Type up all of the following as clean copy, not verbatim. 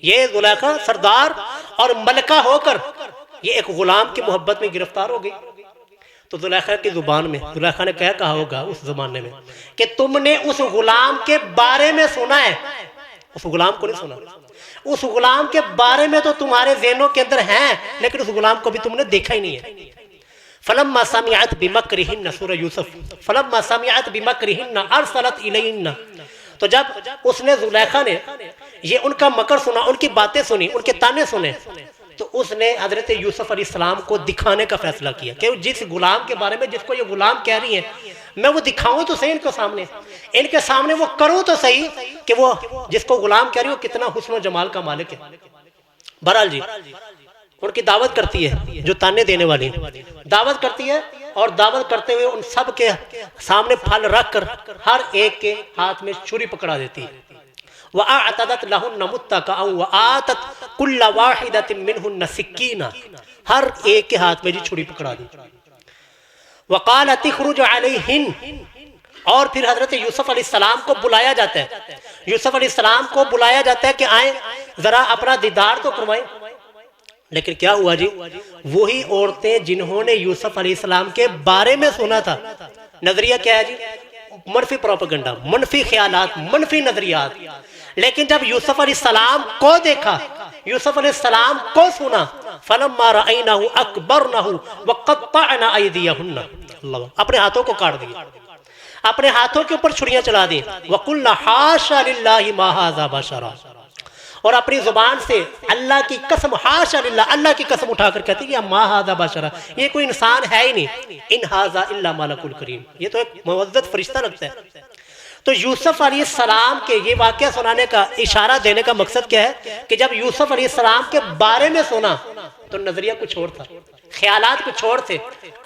ये जुलेखा सरदार और मलका होकर ये एक गुलाम की मोहब्बत में गिरफ्तार हो गई। तो जुलेखा की जुबान में जुलेखा ने क्या कहा होगा उस जमाने में कि तुमने उस गुलाम के बारे में सुना है, उस गुलाम को नहीं सुना। उस गुलाम के बारे में तो तुम्हारे ज़हनों के अंदर हैं, लेकिन उस गुलाम को भी तुमने देखा ही नहीं है। फलम्मा समिअत बिमक्रिहिन्न, सूरह यूसुफ, फलम्मा समिअत बिमक्रिहिन्न अरसलत इलैहिन्न। तो जब उसने जुलेखा ने ये उनका मकर सुना, उनकी बातें सुनी, उनके ताने सुने, तो उसने हजरत यूसुफ अलैहिस्सलाम को दिखाने का फैसला किया कि जिस गुलाम के बारे में जिसको ये गुलाम कह रही है, मैं वो दिखाऊं तो सही इनके सामने वो करूं तो सही कि वो जिसको गुलाम कह रही हो कितना हुस्न और जमाल का मालिक है। बहरहाल जी उनकी दावत करती है, जो ताने देने वाली दावत करती है, और दावत करते हुए उन सब के सामने फल रख कर हर एक के हाथ में छुरी पकड़ा देती है। वअअतदत लहुन्ना मुत्तक़अ वआतत कुल्ल वाहिदतिन मिनहुन्ना सिक्कीना, हर एक के हाथ में जी छुरी पकड़ा दी। वक़ालत इख़रुज अलैहिन, और फिर हजरत यूसुफ अलैहिस्सलाम को बुलाया जाता है, यूसुफ अलैहिस्सलाम को बुलाया जाता है कि आए जरा अपना दीदार तो करवाएं। लेकिन क्या हुआ जी, वही औरतें जिन्होंने यूसुफ अलैहिस्सलाम के बारे में सुना था। नजरिया क्या है जी, मनफी प्रोपेगेंडा, मनफी ख्यालात, मनफी नजरियात। लेकिन जब यूसुफ अलैहिस्सलाम को देखा, यूसुफ अलैहिस्सलाम को सुना, फलम्मा रअयनाहु अकबरनाहु वक़त्तअना अयदियहुन्ना, अल्लाह, अपने हाथों को काट दिया, अपने हाथों के ऊपर छुरियां चला दी। वकुल्ना हाशा लिल्लाहि मा हाज़ा बशरा, और अपनी जुबान से अल्लाह की कसम, हाशा लिल्लाह, अल्लाह की कसम उठाकर कहती कि मा हाज़ा बशरा, ये कोई इंसान है ही नहीं, इन हाज़ा इल्ला मलकुल करीम, ये तो एक मुअज़्ज़ज़ फरिश्ता लगता है। तो यूसुफ अलैहिस्सलाम के ये वाक़या सुनाने का इशारा देने का मकसद क्या है कि जब यूसुफ अलैहिस्सलाम के बारे में सुना तो नजरिया कुछ और था, ख्यालात कुछ और थे,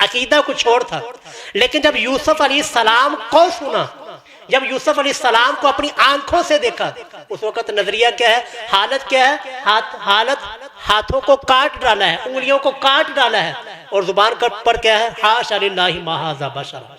अकीदा कुछ और था। लेकिन जब यूसुफ अलैहिस्सलाम को सुना, जब यूसुफ अलैहिस्सलाम को अपनी आंखों से देखा, उस वक्त नजरिया क्या है, हालत क्या है, हालत हाथों को काट डाला है, उंगलियों को काट डाला है, और जुबान पर क्या है, हाशा लिल्लाहि मा हाज़ा बशरा,